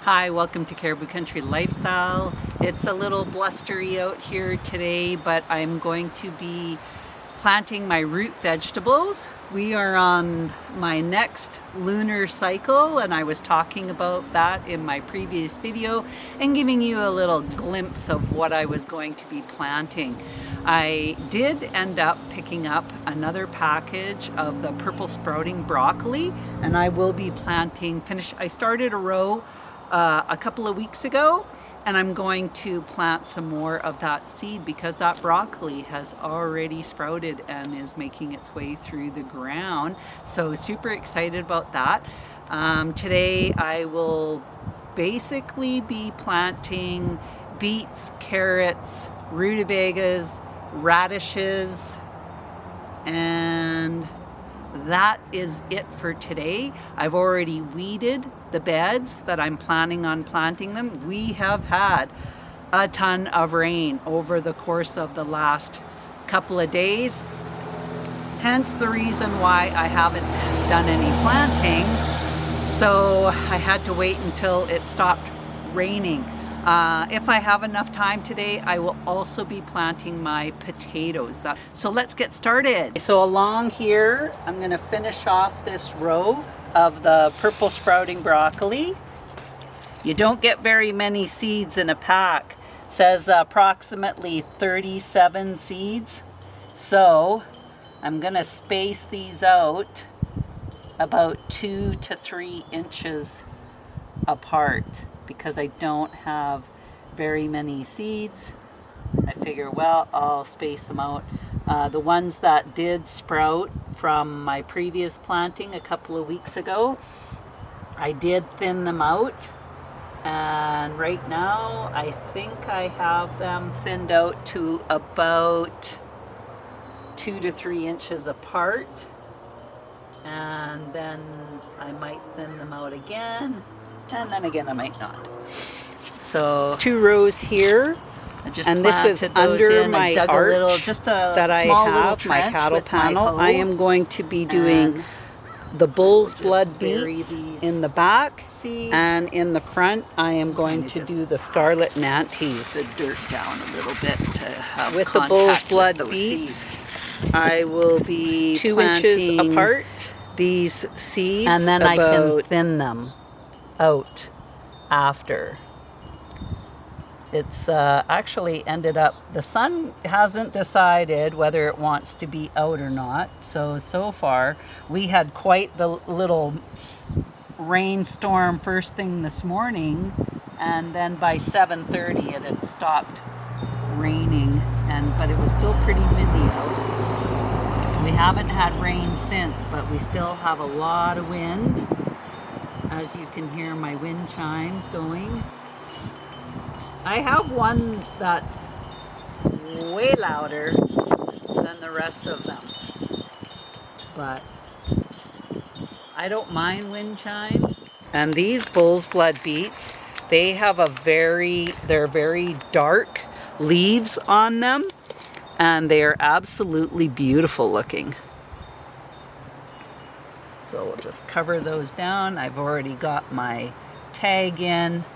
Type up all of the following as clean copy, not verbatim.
Hi, welcome to Caribou Country Lifestyle. It's a little blustery out here today, but I'm going to be planting my root vegetables. We are on my next lunar cycle, and I was talking about that in my previous video and giving you a little glimpse of what I was going to be planting. I did end up picking up another package of the purple sprouting broccoli, and I will be planting, I started a row a couple of weeks ago, and I'm going to plant some more of that seed because that broccoli has already sprouted and is making its way through the ground. So super excited about that. Today I will basically be planting beets, carrots, rutabagas, radishes, and that is it for today. I've already weeded the beds that I'm planning on planting them. We have had a ton of rain over the course of the last couple of days, hence the reason why I haven't done any planting. So I had to wait until it stopped raining. If I have enough time today, I will also be planting my potatoes. So let's get started. So along here, I'm going to finish off this row of the purple sprouting broccoli. You don't get very many seeds in a pack. It says approximately 37 seeds. So I'm going to space these out about 2 to 3 inches apart, because I don't have very many seeds. I figure, well, I'll space them out. The ones that did sprout from my previous planting a couple of weeks ago, I did thin them out, and right now I think I have them thinned out to about 2 to 3 inches apart, and then I might thin them out again, and then again I might not. So 2 rows here, and this is under my arch that I have, my cattle panel. I am going to be doing the bull's blood beets in the back, and in the front I am going to do the scarlet nantes. The dirt down a little bit to have with the bull's blood beets. I will be 2 inches apart these seeds, and then I can thin them out after. It's actually ended up, the sun hasn't decided whether it wants to be out or not. So far we had quite the little rainstorm first thing this morning, and then by 7:30 it had stopped raining, but it was still pretty windy out. We haven't had rain since, but we still have a lot of wind. As you can hear my wind chimes going. I have one that's way louder than the rest of them, but I don't mind wind chimes. And these bull's blood beets, they have they're very dark leaves on them, and they are absolutely beautiful looking. So we'll just cover those down. I've already got my tag in.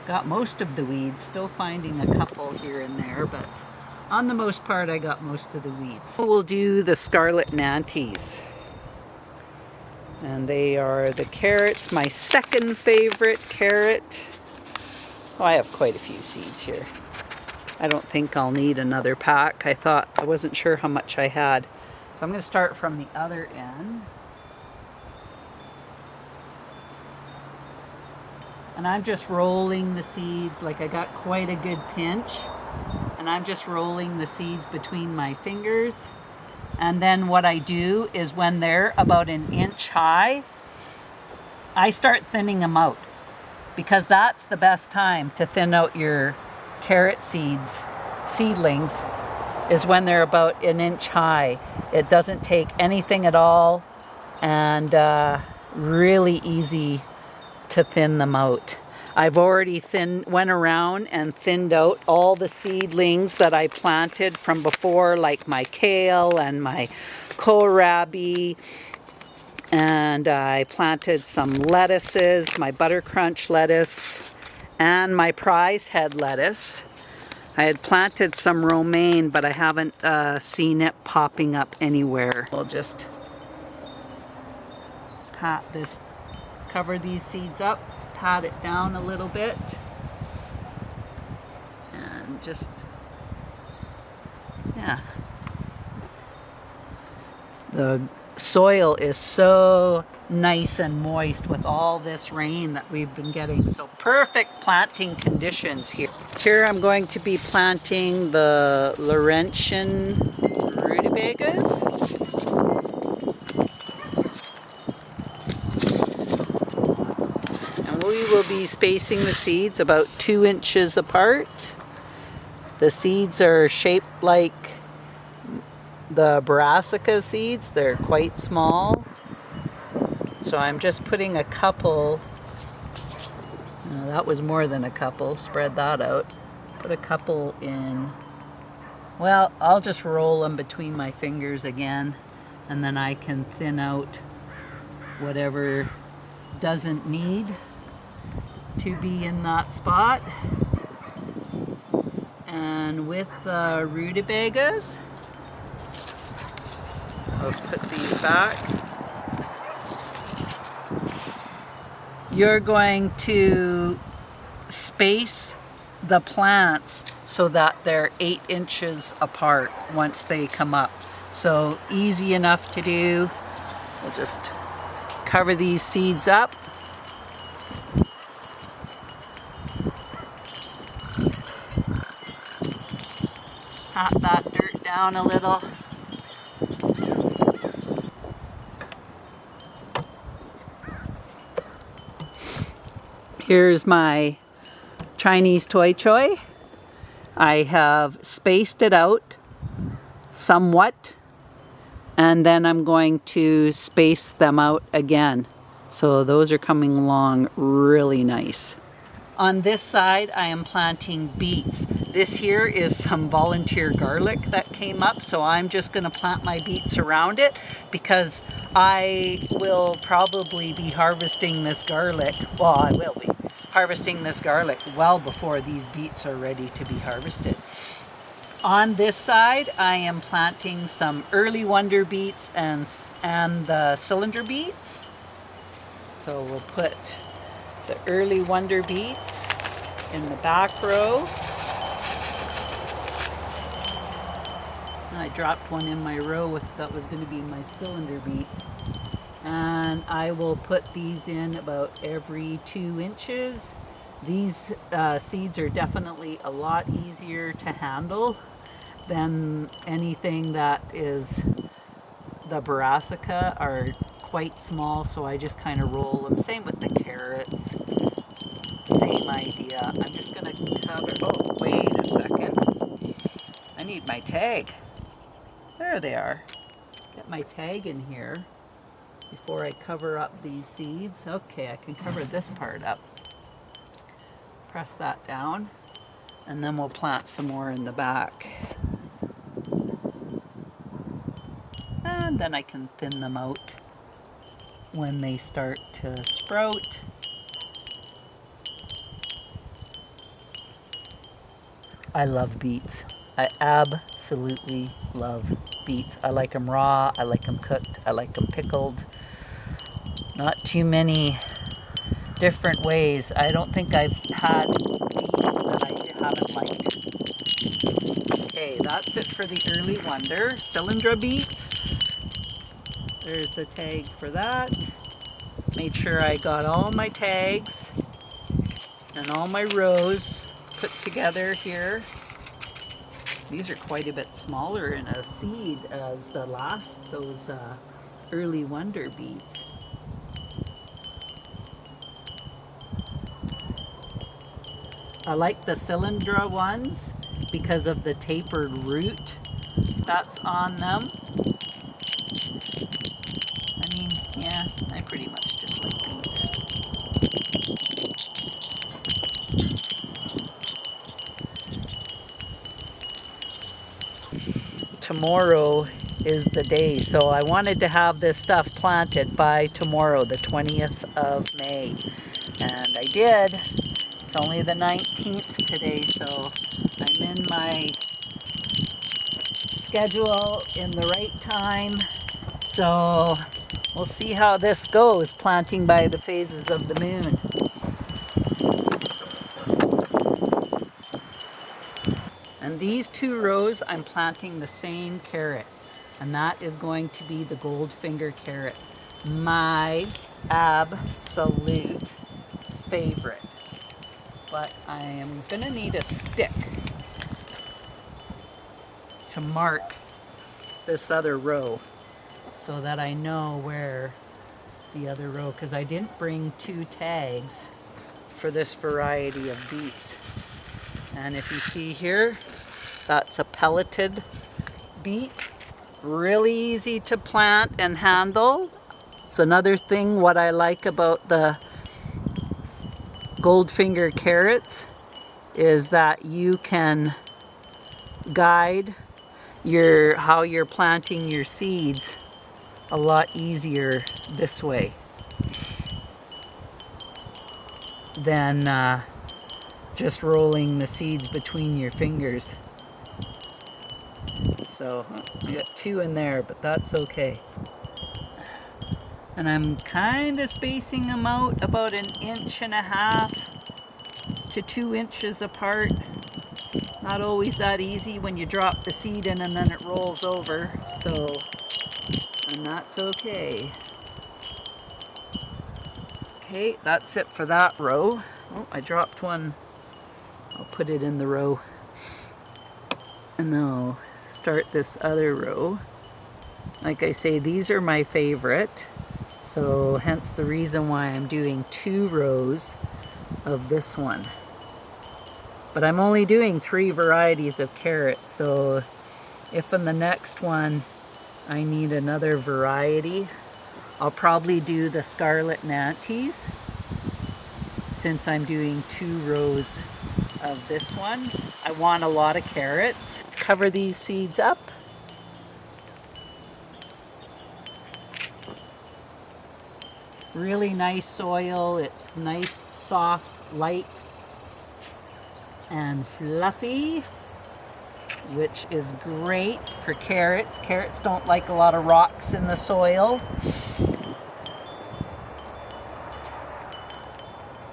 Got most of the weeds, still finding a couple here and there, but on the most part I got most of the weeds. We'll do the scarlet nantes. And they are the carrots, my second favorite carrot. Oh, I have quite a few seeds here. I don't think I'll need another pack. I wasn't sure how much I had. So I'm going to start from the other end. And I'm just rolling the seeds, like I got quite a good pinch, and I'm just rolling the seeds between my fingers. And then what I do is when they're about 1 inch high, I start thinning them out, because that's the best time to thin out your carrot seedlings, is when they're about 1 inch high. It doesn't take anything at all, and really easy to thin them out. I've already went around and thinned out all the seedlings that I planted from before, like my kale and my kohlrabi And I planted some lettuces, my butter crunch lettuce and my prize head lettuce. I had planted some romaine, but I haven't seen it popping up anywhere. We'll just pat this, cover these seeds up, pat it down a little bit, and just, yeah. The soil is so nice and moist with all this rain that we've been getting. So perfect planting conditions here. Here I'm going to be planting the Laurentian rutabagas. And we will be spacing the seeds about 2 inches apart. The seeds are shaped like the brassica seeds. They're quite small. So I'm just putting a couple, that was more than a couple, spread that out. Put a couple in, well, I'll just roll them between my fingers again, and then I can thin out whatever doesn't need to be in that spot. And with the rutabagas, let's put these back. You're going to space the plants so that they're 8 inches apart once they come up. So easy enough to do. We'll just cover these seeds up. Pat that dirt down a little. Here's my Chinese toi choy. I have spaced it out somewhat, and then I'm going to space them out again. So those are coming along really nice. On this side, I am planting beets. This here is some volunteer garlic that came up, so I'm just going to plant my beets around it because I will probably be harvesting this garlic. Well, I will be harvesting this garlic well before these beets are ready to be harvested. On this side, I am planting some early wonder beets and the cylinder beets. So we'll put the early wonder beets in the back row. I dropped one in my row that was going to be my cylinder beets. And I will put these in about every 2 inches. These seeds are definitely a lot easier to handle than anything that is the brassica, are quite small, so I just kind of roll them. Same with the carrots, same idea. I'm just going to cover, oh wait a second, I need my tag. There they are. Get my tag in here before I cover up these seeds. Okay, I can cover this part up. Press that down, and then we'll plant some more in the back. And then I can thin them out when they start to sprout. I love beets. I absolutely love beets. I like them raw, I like them cooked, I like them pickled. Not too many different ways. I don't think I've had beets that I haven't liked. Okay, that's it for the early wonder. Cylindra beets. There's the tag for that. Made sure I got all my tags and all my rows put together here. These are quite a bit smaller in a seed as those early wonder beets. I like the Cylindra ones because of the tapered root that's on them. I mean, yeah, I pretty much just like beets. Tomorrow is the day. So I wanted to have this stuff planted by tomorrow, the 20th of May. And I did. It's only the 19th today, so I'm in my schedule in the right time. So we'll see how this goes, planting by the phases of the moon. And these 2 rows, I'm planting the same carrot. And that is going to be the Goldfinger carrot. My absolute favorite. But I am gonna need a stick to mark this other row so that I know where the other row, because I didn't bring 2 tags for this variety of beets. And if you see here, that's a pelleted beet. Really easy to plant and handle. It's another thing what I like about the Goldfinger carrots is that you can guide how you're planting your seeds a lot easier this way than just rolling the seeds between your fingers. So I got 2 in there, but that's okay. And I'm kind of spacing them out about 1.5 to 2 inches apart. Not always that easy when you drop the seed in and then it rolls over. So, and that's okay. Okay, that's it for that row. Oh, I dropped one. I'll put it in the row. And then I'll start this other row. Like I say, these are my favorite. So hence the reason why I'm doing 2 rows of this one. But I'm only doing 3 varieties of carrots. So if in the next one I need another variety, I'll probably do the Scarlet Nantes since I'm doing 2 rows of this one. I want a lot of carrots. Cover these seeds up. Really nice soil. It's nice, soft, light, and fluffy, which is great for carrots. Carrots don't like a lot of rocks in the soil.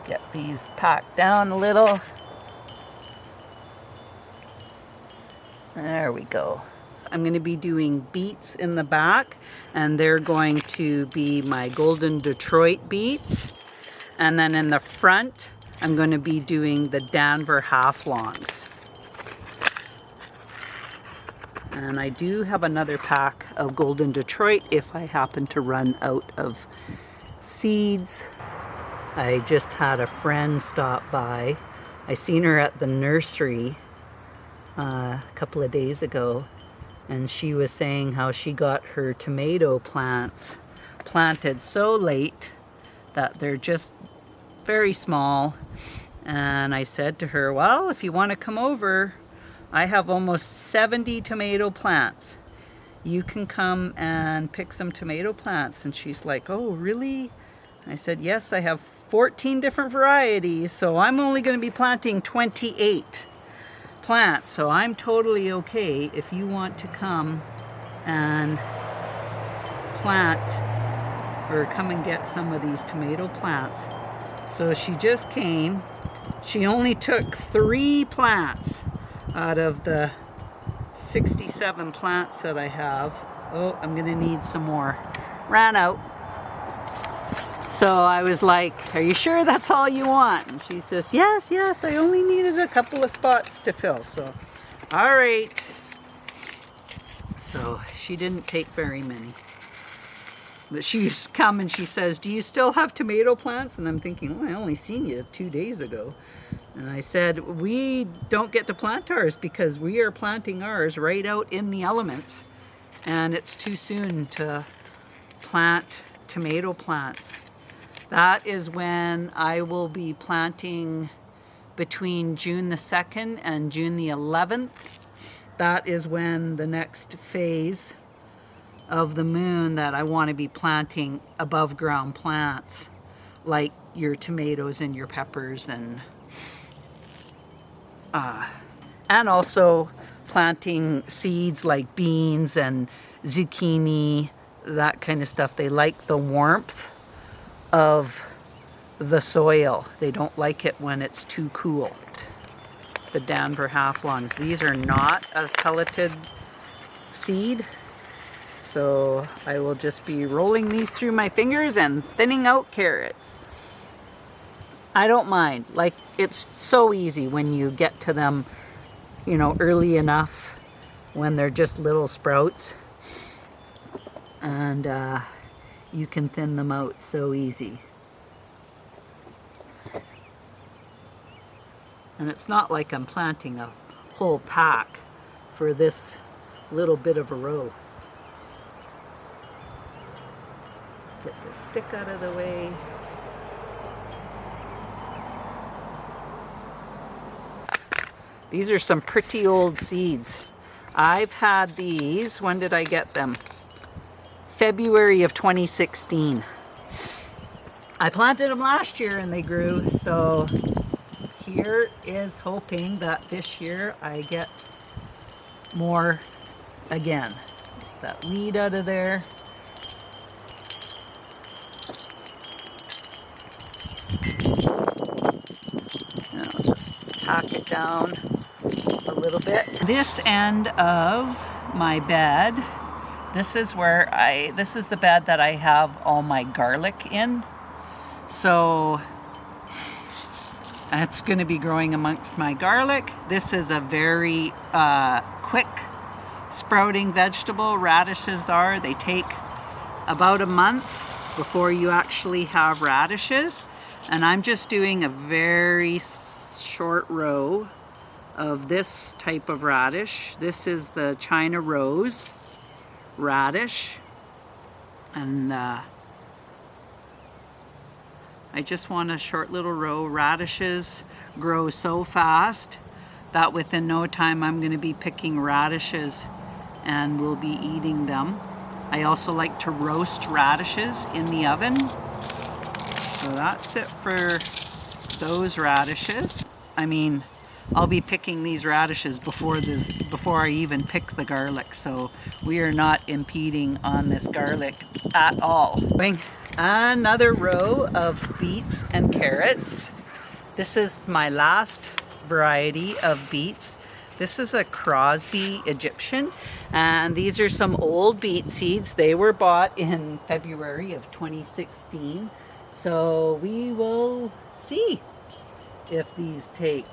Get these packed down a little. There we go. I'm going to be doing beets in the back, and they're going to be my Golden Detroit beets. And then in the front, I'm going to be doing the Danver half-longs. And I do have another pack of Golden Detroit if I happen to run out of seeds. I just had a friend stop by. I seen her at the nursery a couple of days ago, and she was saying how she got her tomato plants planted so late that they're just very small. And I said to her, well, if you want to come over, I have almost 70 tomato plants. You can come and pick some tomato plants. And she's like, oh, really? I said, yes, I have 14 different varieties, so I'm only going to be planting 28 plants. So I'm totally okay if you want to come and plant or come and get some of these tomato plants. So she just came. She only took 3 plants out of the 67 plants that I have. Oh, I'm gonna need some more. Ran out. So I was like, are you sure that's all you want? And she says, yes, yes, I only needed a couple of spots to fill. So, all right. So she didn't take very many. But she's come and she says, do you still have tomato plants? And I'm thinking, well, I only seen you 2 days ago. And I said, we don't get to plant ours because we are planting ours right out in the elements. And it's too soon to plant tomato plants. That is when I will be planting between June the 2nd and June the 11th. That is when the next phase of the moon that I want to be planting above ground plants, like your tomatoes and your peppers, and also planting seeds like beans and zucchini, that kind of stuff. They like the warmth of the soil. They don't like it when it's too cool. The Denver half longs. These are not a pelleted seed, so I will just be rolling these through my fingers and thinning out carrots. I don't mind. Like, it's so easy when you get to them, you know, early enough when they're just little sprouts, and you can thin them out so easy. And it's not like I'm planting a whole pack for this little bit of a row. Get the stick out of the way. These are some pretty old seeds. I've had these, when did I get them? February of 2016. I planted them last year and they grew, so here is hoping that this year I get more again. That weed out of there. And I'll just pack it down a little bit. This end of my bed, this is the bed that I have all my garlic in. So it's going to be growing amongst my garlic. This is a very quick sprouting vegetable. Radishes are. They take about a month before you actually have radishes. And I'm just doing a very short row of this type of radish. This is the China Rose radish. And I just want a short little row. Radishes grow so fast that within no time I'm going to be picking radishes and we'll be eating them. I also like to roast radishes in the oven. So that's it for those radishes. I mean, I'll be picking these radishes before I even pick the garlic, so we are not impeding on this garlic at all. Another row of beets and carrots. This is my last variety of beets. This is a Crosby Egyptian, and these are some old beet seeds. They were bought in February of 2016, so we will see if these take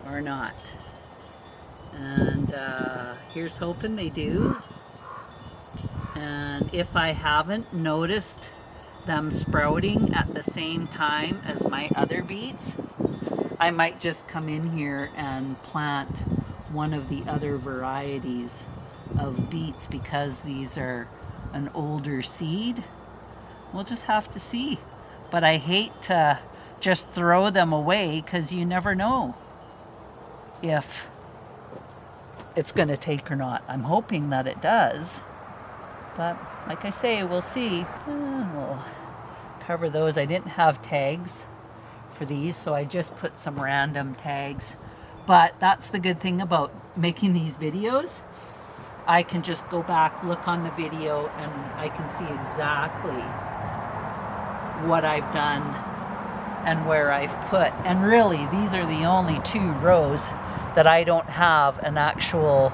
or not. And here's hoping they do. And if I haven't noticed them sprouting at the same time as my other beets, I might just come in here and plant one of the other varieties of beets because these are an older seed. We'll just have to see. But I hate to just throw them away because you never know if it's going to take or not. I'm hoping that it does. But like I say, we'll see. And we'll cover those. I didn't have tags for these, so I just put some random tags. But that's the good thing about making these videos. I can just go back, look on the video, and I can see exactly what I've done and where I've put. And really, these are the only two rows that I don't have an actual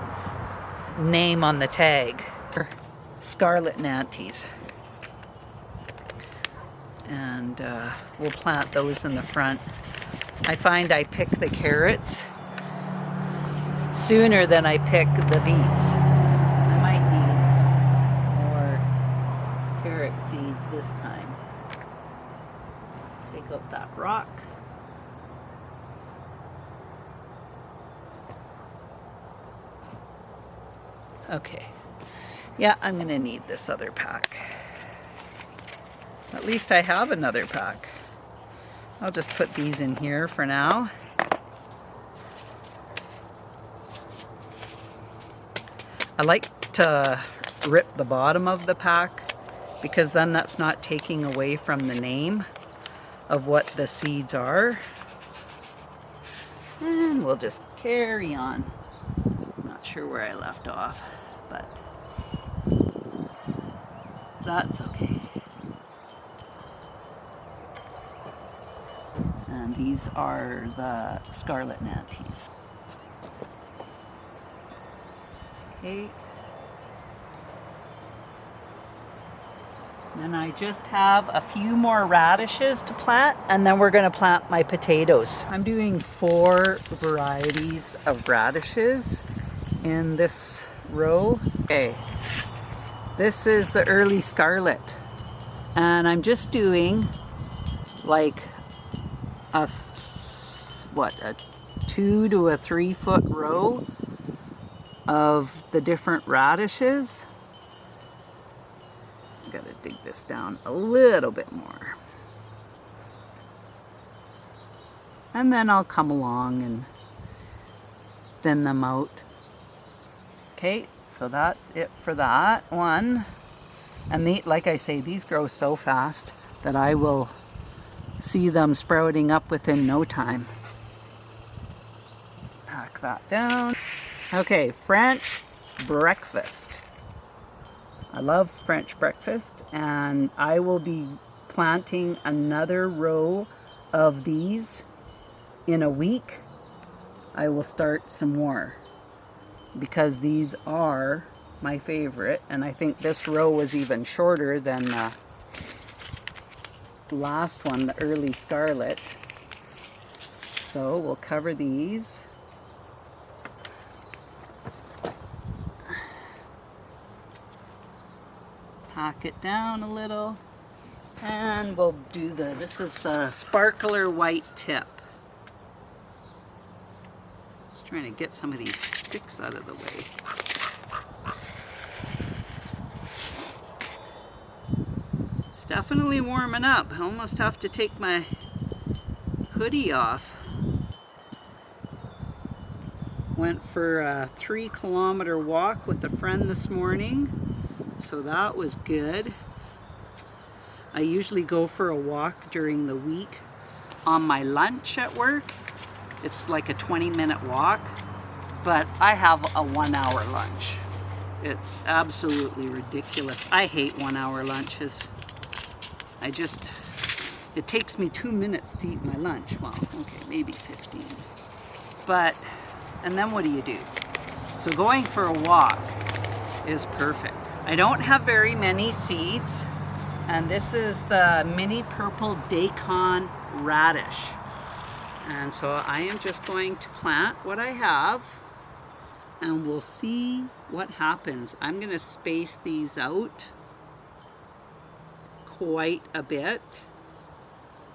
name on the tag. Scarlet Nantes. And we'll plant those in the front. I find I pick the carrots sooner than I pick the beets. I might need more carrot seeds this time. Take out that rock. Okay. Yeah, I'm gonna need this other pack. At least I have another pack. I'll just put these in here for now. I like to rip the bottom of the pack, because then that's not taking away from the name of what the seeds are. And we'll just carry on. Not sure where I left off, but that's okay. And these are the scarlet nantes. Okay. Then I just have a few more radishes to plant, and then we're going to plant my potatoes. I'm doing 4 varieties of radishes in this row. Okay, this is the early scarlet, and I'm just doing like a 2 to a 3 foot row of the different radishes. Got to dig this down a little bit more, and then I'll come along and thin them out. Okay, so that's it for that one. And like I say, these grow so fast that I will see them sprouting up within no time. Pack that down. Okay, French breakfast. I love French breakfast, and I will be planting another row of these in a week. I will start some more because these are my favorite, and I think this row was even shorter than the last one, the early scarlet. So we'll cover these. Pack it down a little, and we'll do this is the sparkler white tip. Just trying to get some of these sticks out of the way. It's definitely warming up. I almost have to take my hoodie off. Went for a 3-kilometer walk with a friend this morning. So that was good. I usually go for a walk during the week on my lunch at work. It's like a 20-minute walk, but I have a 1-hour lunch. It's absolutely ridiculous. I hate 1-hour lunches. It takes me 2 minutes to eat my lunch. Well, okay, maybe 15. And then what do? So going for a walk is perfect. I don't have very many seeds, and this is the mini purple daikon radish. And so I am just going to plant what I have, and we'll see what happens. I'm going to space these out quite a bit.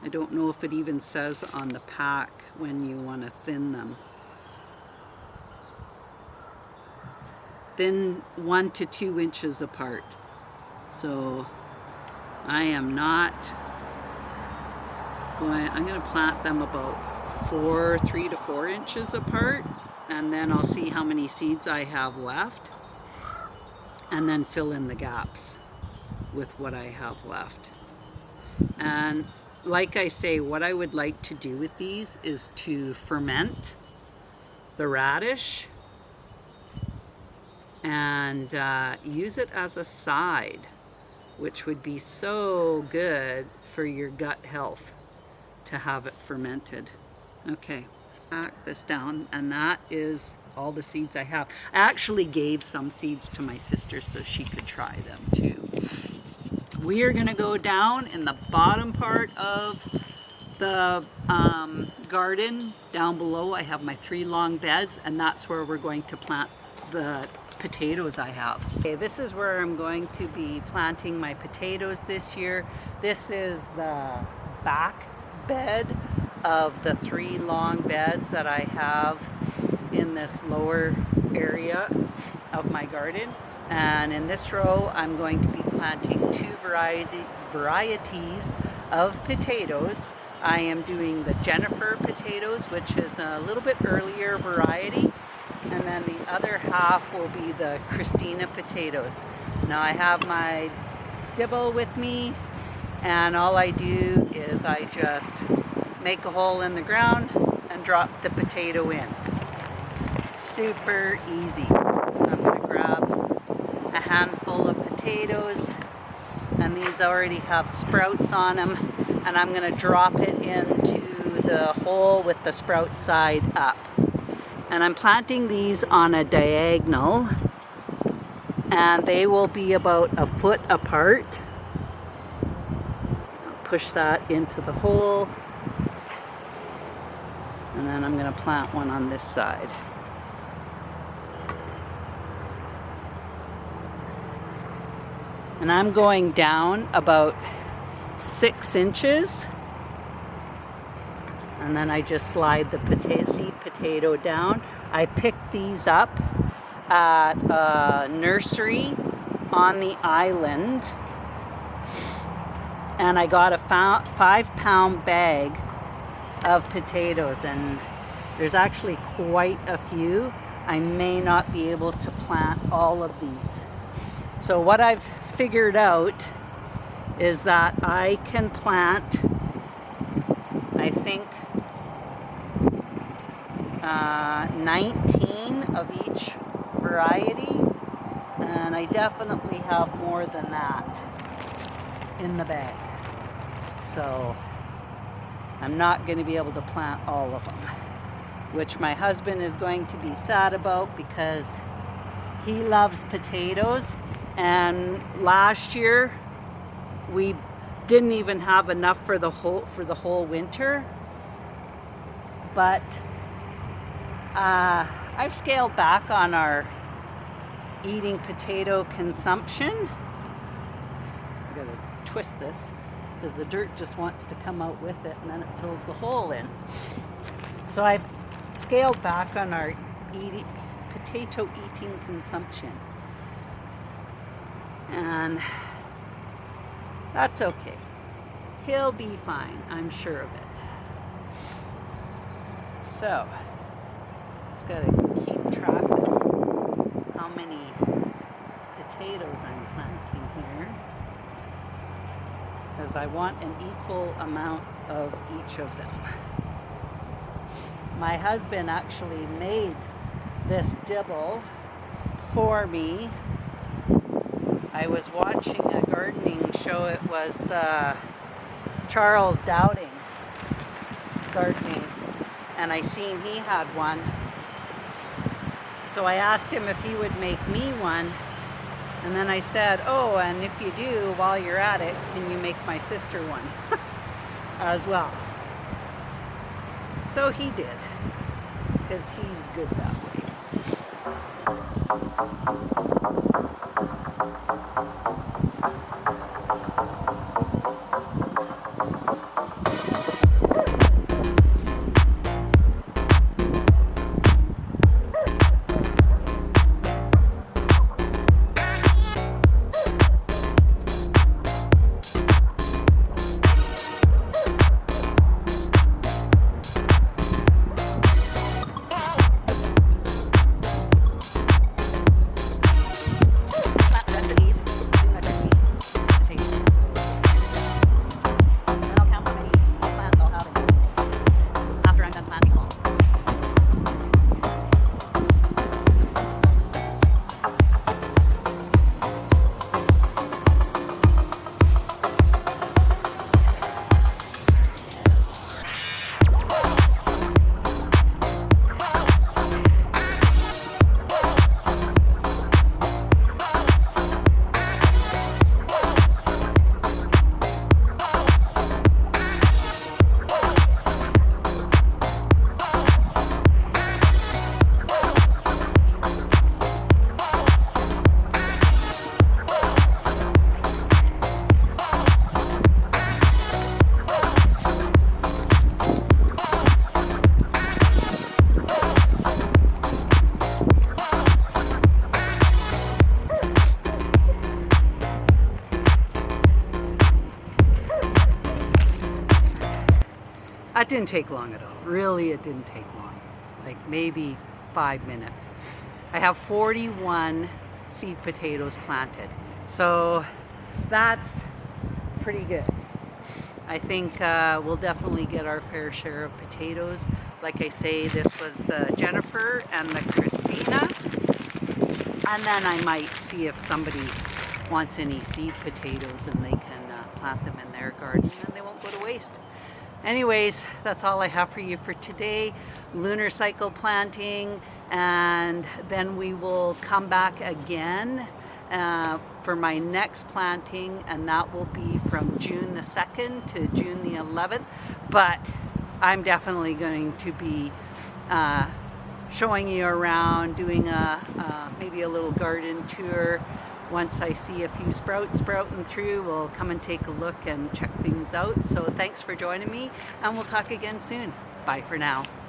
I don't know if it even says on the pack when you want to thin them. Thin 1 to 2 inches apart. So I am not going, I'm going to plant them about 3 to 4 inches apart, and then I'll see how many seeds I have left, and then fill in the gaps with what I have left. And like I say, what I would like to do with these is to ferment the radish and use it as a side, which would be so good for your gut health to have it fermented. Okay, pack this down, and that is all the seeds I have. I actually gave some seeds to my sister so she could try them too. We are going to go down in the bottom part of the garden. Down below I have my 3 long beds, and that's where we're going to plant the potatoes I have. Okay, this is where I'm going to be planting my potatoes this year. This is the back bed of the 3 long beds that I have in this lower area of my garden. And in this row, I'm going to be planting 2 varieties of potatoes. I am doing the Jennifer potatoes, which is a little bit earlier variety. And then the other half will be the Christina potatoes. Now I have my dibble with me, and all I do is I just make a hole in the ground and drop the potato in. Super easy. So I'm going to grab a handful of potatoes, and these already have sprouts on them, and I'm going to drop it into the hole with the sprout side up. And I'm planting these on a diagonal, and they will be about a foot apart. I'll push that into the hole, and then I'm going to plant one on this side. And I'm going down about 6 inches, and then I just slide the seed potato down. I picked these up at a nursery on the island, and I got a 5-pound bag of potatoes, and there's actually quite a few. I may not be able to plant all of these. So what I've figured out is that I can plant, I think, 19 of each variety, and I definitely have more than that in the bag. So I'm not going to be able to plant all of them, which my husband is going to be sad about because he loves potatoes, and last year we didn't even have enough for the whole winter. But I've scaled back on our eating potato consumption. I'm gonna twist this because the dirt just wants to come out with it, and then it fills the hole in. So I've scaled back on our potato eating consumption, and that's okay. He'll be fine, I'm sure of it. So, just gotta keep track of how many potatoes I'm planting here, because I want an equal amount of each of them. My husband actually made this dibble for me. I was watching a gardening show. It was the Charles Dowding gardening, and I seen he had one. So I asked him if he would make me one, and then I said, oh, and if you do, while you're at it, can you make my sister one as well? So he did, because he's good that way. That didn't take long at all. Really, it didn't take long. Like maybe 5 minutes. I have 41 seed potatoes planted. So that's pretty good. I think we'll definitely get our fair share of potatoes. Like I say, this was the Jennifer and the Christina. And then I might see if somebody wants any seed potatoes and they can plant them in their garden and they won't go to waste. Anyways, that's all I have for you for today. Lunar cycle planting, and then we will come back again for my next planting, and that will be from June the 2nd to June the 11th. But I'm definitely going to be showing you around, doing maybe a little garden tour. Once I see a few sprouts sprouting through, we'll come and take a look and check things out. So thanks for joining me, and we'll talk again soon. Bye for now.